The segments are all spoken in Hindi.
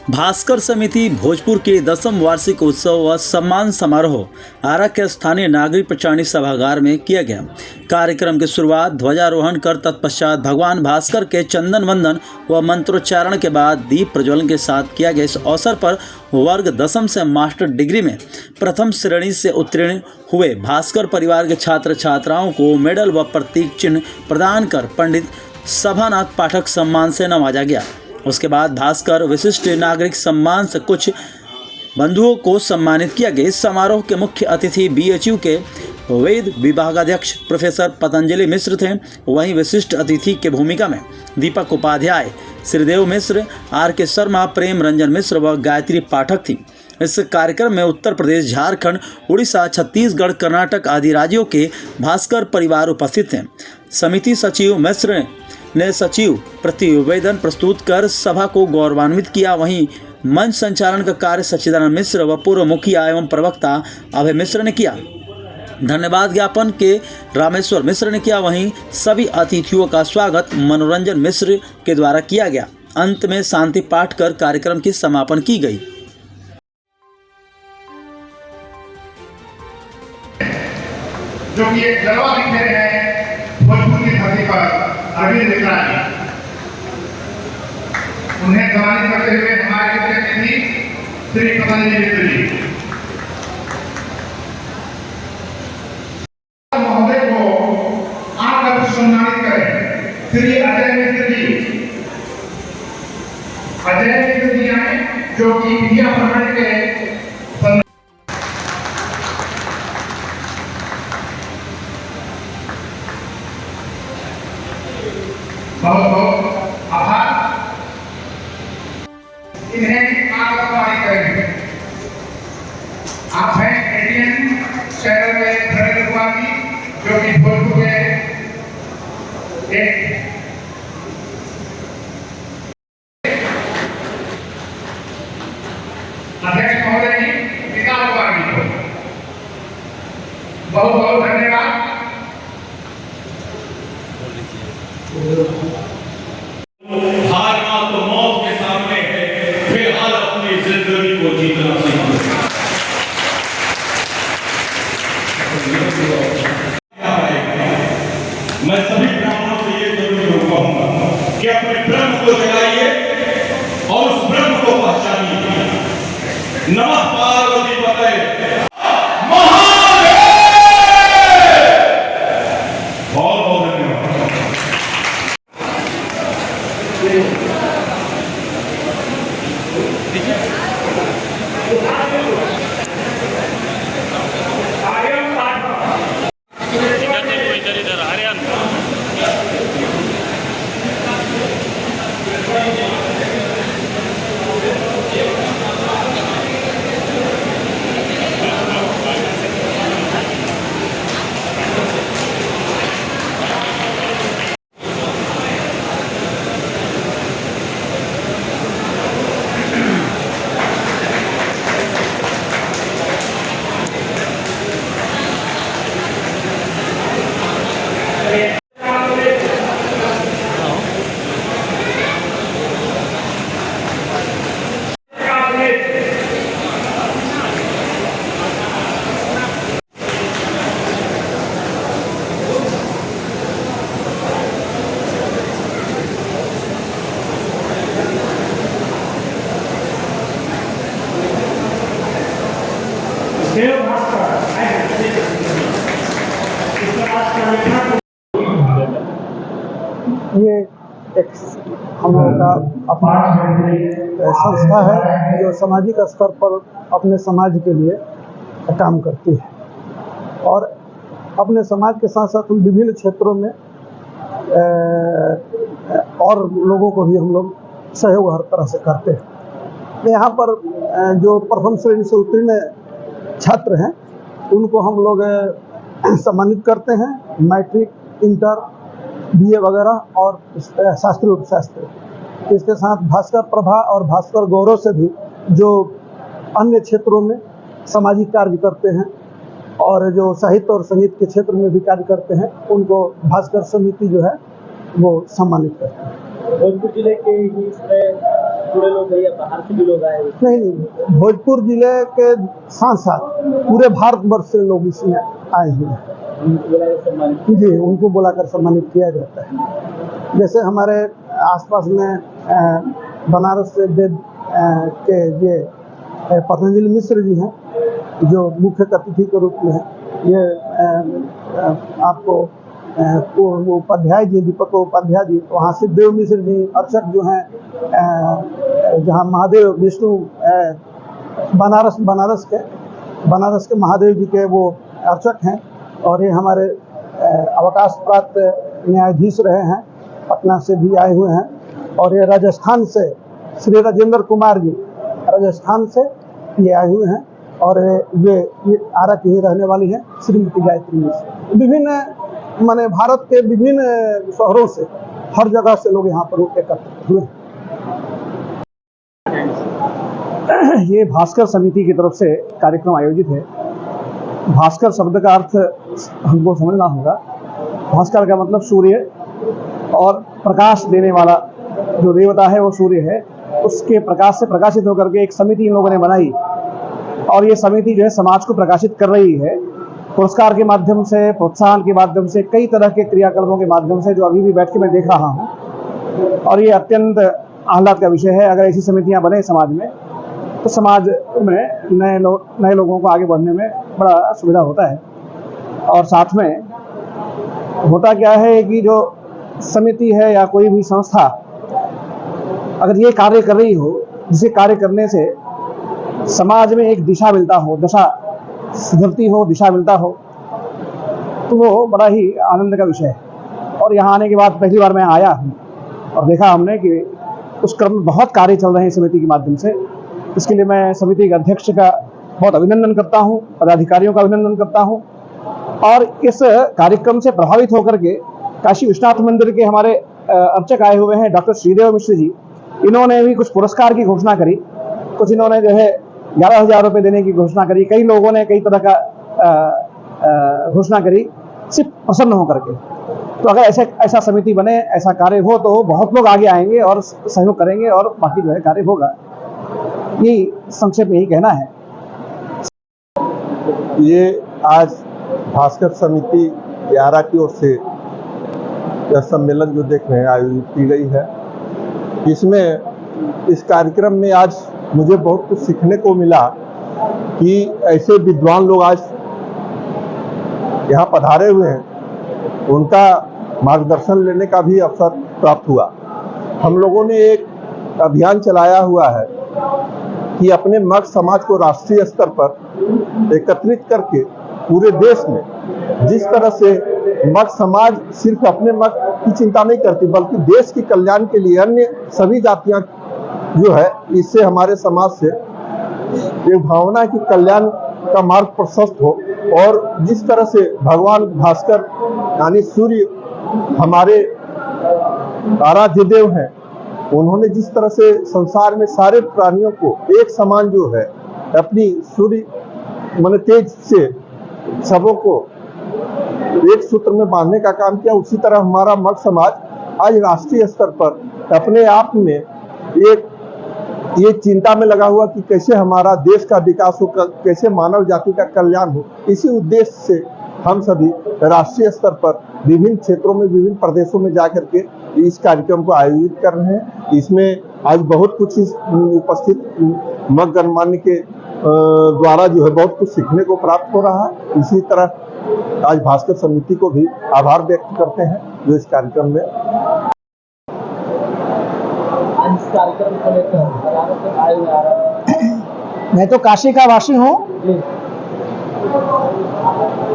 भास्कर समिति भोजपुर के 10वीं वार्षिक उत्सव व सम्मान समारोह आरा के स्थानीय नागरिक प्रचारणी सभागार में किया गया। कार्यक्रम की शुरुआत ध्वजारोहण कर तत्पश्चात भगवान भास्कर के चंदन वंदन व मंत्रोच्चारण के बाद दीप प्रज्वलन के साथ किया गया। इस अवसर पर वर्ग 10वीं से मास्टर डिग्री में प्रथम श्रेणी से उत्तीर्ण हुए भास्कर परिवार के छात्र छात्राओं को मेडल व प्रतीक चिन्ह प्रदान कर पंडित सभानाथ पाठक सम्मान से नवाजा गया। उसके बाद भास्कर विशिष्ट नागरिक सम्मान से कुछ बंधुओं को सम्मानित किया गया। इस समारोह के मुख्य अतिथि बीएचयू के वेद विभागाध्यक्ष प्रोफेसर पतंजलि मिश्र थे। वहीं विशिष्ट अतिथि के भूमिका में दीपक उपाध्याय, श्रीदेव मिश्र, आर के शर्मा, प्रेम रंजन मिश्र व गायत्री पाठक थी। इस कार्यक्रम में उत्तर प्रदेश, झारखंड, उड़ीसा, छत्तीसगढ़, कर्नाटक आदि राज्यों के भास्कर परिवार उपस्थित थे। समिति सचिव मिश्र ने सचिव प्रतिवेदन प्रस्तुत कर सभा को गौरवान्वित किया। वहीं मंच संचालन का कार्य सच्चिदानंद मिश्र व पूर्व मुखिया एवं प्रवक्ता अभय मिश्र ने किया। धन्यवाद ज्ञापन के रामेश्वर मिश्र ने किया। वहीं सभी अतिथियों का स्वागत मनोरंजन मिश्र के द्वारा किया गया। अंत में शांति पाठ कर कार्यक्रम की समापन की गई। जो कि एक जलवा बिखेरे हैं भोजपुर की धरती पर अरविंद मिश्रा जी, उन्हें सम्मानित करते हुए हमारे मुख्य अतिथि श्री पतंजलि मिश्र जी महोदय को आकर सम्मानित करें। श्री अजय मिश्र जी, अजय मिश्र जी आए जो कि इंडिया प्रखंड के बहुत बहुत आभार। इन्हें आगवानी करेंगे। आप हैं एडीएम शहर में धर्मेंद्र कुमार जी, जो कि भोजपुर के एक अध्यक्ष महोदय जी विकास कुमार जी को बहुत बहुत धन्यवाद। हारना तो मौत के सामने है, फिलहाल अपनी जिंदगी को जीतना सीखो। मैं सभी ब्राह्मणों से ये जरूर कहूंगा कि अपने ब्रह्म को जगाइए और उस ब्रह्म को पहचानिए। नमः पार्वती पतये। ये एक हम लोगों का अपना संस्था है जो सामाजिक स्तर पर अपने समाज के लिए काम करती है और अपने समाज के साथ साथ हम विभिन्न क्षेत्रों में और लोगों को भी हम लोग सहयोग हर तरह से करते हैं। यहाँ पर जो प्रथम श्रेणी से उत्तीर्ण छात्र हैं उनको हम लोग सम्मानित करते हैं। मैट्रिक, इंटर, बीए वगैरह और शास्त्रीय उपशास्त्री। इसके साथ भास्कर प्रभा और भास्कर गौरव से भी जो अन्य क्षेत्रों में सामाजिक कार्य करते हैं और जो साहित्य और संगीत के क्षेत्र में भी कार्य करते हैं उनको भास्कर समिति जो है वो सम्मानित करते हैं। भोजपुर जिले के ही थोड़े लोग हैं या बाहर से भी लोग आए हुए? नहीं, भोजपुर जिले के साथ साथ पूरे भारतवर्ष से लोग इसमें आए हुए हैं। उनको बुलाकर सम्मानित जी, उनको बुलाकर सम्मानित किया जाता है। जैसे हमारे आसपास में बनारस से वेद के ये पतंजलि मिश्र जी हैं, जो मुख्य अतिथि के रूप में हैं। ये आपको वो उपाध्याय जी, दीपक उपाध्याय जी, वहाँ से देव मिश्र जी अर्चक जो हैं, जहाँ महादेव विष्णु बनारस के महादेव जी के वो अर्चक हैं। और ये हमारे अवकाश प्राप्त न्यायाधीश रहे हैं, पटना से भी आए हुए हैं। और ये राजस्थान से श्री राजेंद्र कुमार जी राजस्थान से ये आए हुए हैं। और ये आरा की ही रहने वाली हैं, श्रीमती गायत्री मिश्र। विभिन्न माने भारत के विभिन्न शहरों से, हर जगह से लोग यहाँ पर एकत्रित हुए। ये भास्कर समिति की तरफ से कार्यक्रम आयोजित है। भास्कर शब्द का अर्थ हमको समझना होगा। भास्कर का मतलब सूर्य, और प्रकाश देने वाला जो देवता है वो सूर्य है। उसके प्रकाश से प्रकाशित होकर के एक समिति इन लोगों ने बनाई, और ये समिति जो है समाज को प्रकाशित कर रही है। पुरस्कार के माध्यम से, प्रोत्साहन के माध्यम से, कई तरह के क्रियाकलापों के माध्यम से, जो अभी भी बैठ के मैं देख रहा हूँ। और ये अत्यंत आह्लाद का विषय है। अगर ऐसी समितियाँ बने समाज में, तो समाज में नए लोगों को आगे बढ़ने में बड़ा सुविधा होता है। और साथ में होता क्या है कि जो समिति है या कोई भी संस्था अगर ये कार्य कर रही हो, जिसे कार्य करने से समाज में एक दिशा मिलता हो, दशा सुधरती हो, दिशा मिलता हो, तो वो बड़ा ही आनंद का विषय है। और यहाँ आने के बाद पहली बार मैं आया हूँ और देखा हमने कि उस क्रम में बहुत कार्य चल रहे हैं समिति के माध्यम से। इसके लिए मैं समिति के अध्यक्ष का बहुत अभिनंदन करता हूँ, पदाधिकारियों का अभिनंदन करता हूँ। और इस कार्यक्रम से प्रभावित होकर के काशी विश्वनाथ मंदिर के हमारे अर्चक आए हुए हैं, डॉक्टर श्रीदेव मिश्र जी। इन्होंने भी कुछ पुरस्कार की घोषणा करी, कुछ इन्होंने जो है 11,000 रुपये देने की घोषणा करी। कई लोगों ने कई तरह का घोषणा करी, सिर्फ प्रसन्न होकर के। तो अगर ऐसा समिति बने, ऐसा कार्य हो, तो बहुत लोग आगे आएंगे और सहयोग करेंगे, और बाकी जो है कार्य होगा। यही संक्षेप में यही कहना है। ये आज भास्कर समिति आरा की ओर से यह सम्मेलन जो देख रहे हैं आयोजित की गई है। इसमें इस कार्यक्रम में आज मुझे बहुत कुछ सीखने को मिला कि ऐसे विद्वान लोग आज यहाँ पधारे हुए हैं, उनका मार्गदर्शन लेने का भी अवसर प्राप्त हुआ। हम लोगों ने एक अभियान चलाया हुआ है कि अपने मग समाज को राष्ट्रीय स्तर पर एकत्रित करके पूरे देश में, जिस तरह से मग समाज सिर्फ अपने मग की चिंता नहीं करती, बल्कि देश के कल्याण के लिए अन्य सभी जातियां जो है, इससे हमारे समाज से एक भावना की कल्याण का मार्ग प्रशस्त हो। और जिस तरह से भगवान भास्कर यानी सूर्य हमारे आराध्य देव हैं, उन्होंने जिस तरह से संसार में सारे प्राणियों को एक समान जो है अपनी सूर्य मन तेज से सबों को एक सूत्र में बांधने का काम किया, उसी तरह हमारा मग समाज आज राष्ट्रीय स्तर पर अपने आप में एक ये चिंता में लगा हुआ कि कैसे हमारा देश का विकास हो, कैसे मानव जाति का कल्याण हो। इसी उद्देश्य से हम सभी राष्ट्रीय स्तर पर विभिन्न क्षेत्रों में, विभिन्न प्रदेशों में जाकर के इस कार्यक्रम को आयोजित कर रहे हैं। इसमें आज बहुत कुछ इस उपस्थित मग गणमान्य के द्वारा जो है बहुत कुछ सीखने को प्राप्त हो रहा है। इसी तरह आज भास्कर समिति को भी आभार व्यक्त करते हैं जो इस कार्यक्रम में मैं तो काशी का वासी हूँ।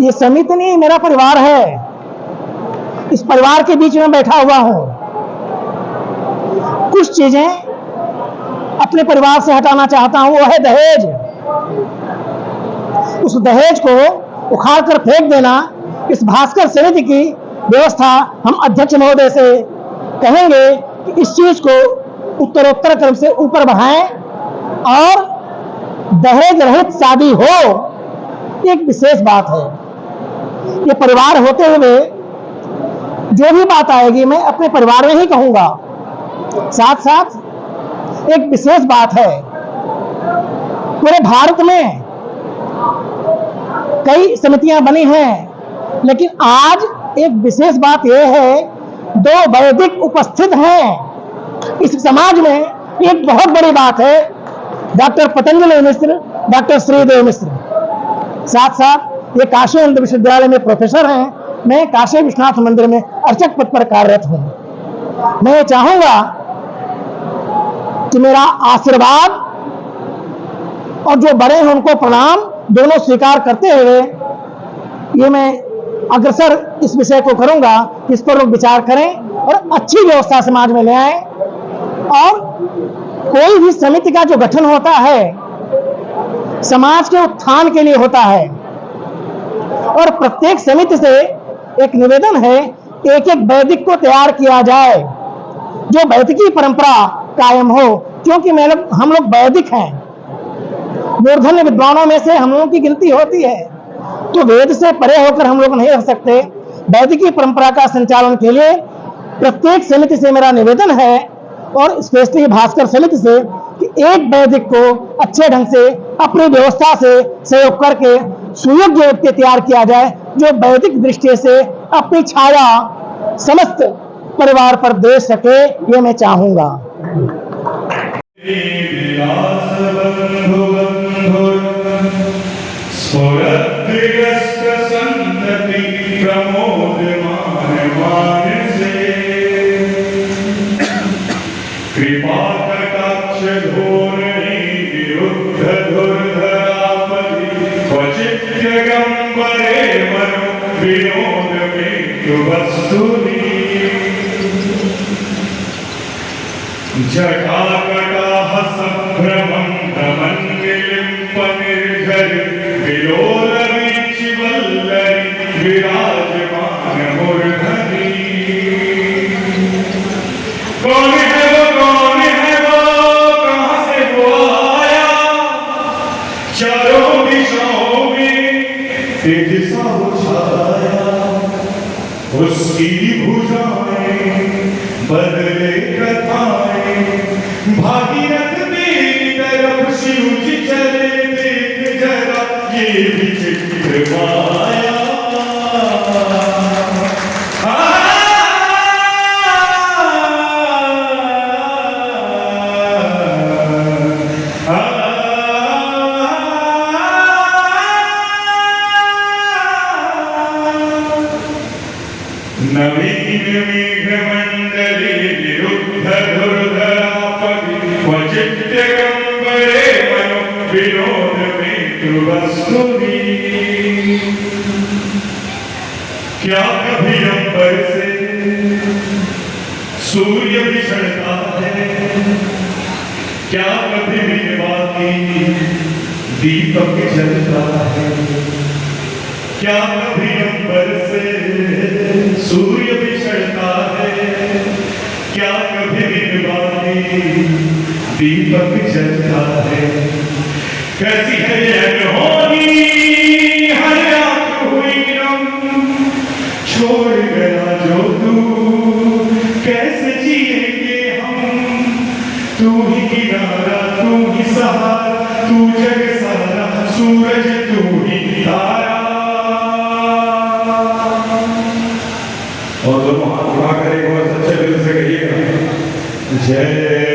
ये समिति नहीं, मेरा परिवार है। इस परिवार के बीच में बैठा हुआ हूँ। कुछ चीजें अपने परिवार से हटाना चाहता हूँ, वो है दहेज। उस दहेज को उखाड़ कर फेंक देना, इस भास्कर समिति की व्यवस्था हम अध्यक्ष महोदय से कहेंगे कि इस चीज को उत्तरोत्तर क्रम से ऊपर बढ़ाएं और दहेज रहित शादी हो। एक विशेष बात है, ये परिवार होते हुए जो भी बात आएगी मैं अपने परिवार में ही कहूंगा। साथ साथ एक विशेष बात है। पूरे भारत में कई समितियां बनी हैं, लेकिन आज एक विशेष बात यह है, 2 वैदिक उपस्थित हैं इस समाज में। एक बहुत बड़ी बात है। डॉक्टर पतंजलि मिश्र, डॉक्टर श्रीदेव मिश्र, साथ साथ ये काशी हिंदू विश्वविद्यालय में प्रोफेसर हैं। मैं काशी विश्वनाथ मंदिर में अर्चक पद पर कार्यरत हूं। मैं ये चाहूंगा कि मेरा आशीर्वाद और जो बड़े हैं उनको प्रणाम दोनों स्वीकार करते हुए ये मैं अग्रसर इस विषय को करूंगा कि इस पर लोग विचार करें और अच्छी व्यवस्था समाज में ले आए। और कोई भी समिति का जो गठन होता है समाज के उत्थान के लिए होता है, और प्रत्येक समिति से एक निवेदन है, एक एक वैदिक को तैयार किया जाए जो वैदिकी परंपरा कायम हो, क्योंकि हम लोग वैदिक हैं। मूर्धन्य विद्वानों में से हम लोगों की गिनती होती है, तो वेद से परे होकर हम लोग नहीं रह सकते। वैदिकी परंपरा का संचालन के लिए प्रत्येक समिति से मेरा निवेदन है, और स्पेशली भास्कर समिति से, कि एक वैदिक को अच्छे ढंग से अपनी व्यवस्था से सहयोग करके सुयोग्य व्यक्ति तैयार किया जाए जो वैदिक दृष्टि से अपनी छाया समस्त परिवार पर दे सके, ये मैं चाहूंगा। कृपा कटाक्ष धोरणी विरुद्ध धुर्धरापति क्वचित् जगम्बरे मनो विनोद मृत्यु वस्तुनि जटाकटाह संभ्रमं भ्रमन्निलिम्प निर्झरि विलोल वीचिवल्लरि विराजमान मूर्धनि। कौन है वो, कौन है वो, कहां से वो आया, चारों दिशाओं में तेज सा छाया, उसकी भुजाएं बदले कथाएं, भागीरथ मेरी तरफ शिव जी चले, देख जरा ये विचित्र माया। नवीन मेघमंडली विरुद्ध धुर्धरापति क्वचित् जगम्बरे मनो विनोद मृत्यु वस्तुनि। क्या कभी अंबर से सूर्य भीषणता है, क्या कभी विनवाती दीपक जलता है, क्या कभी अंबर से सूर्य बिछड़ता है, क्या कभी विनवाती दीपक जलता है। कैसी है ये अनहोनी हर रात हुई रम, छोड़ गया जो तू कैसे जिएंगे हम, तू ही किनारा तू ही सहारा, तू जग सारा सूरज तू ही तारा। और दोनों हाथ उठा कर एक बार सच्चे दिल से कहिएगा, जय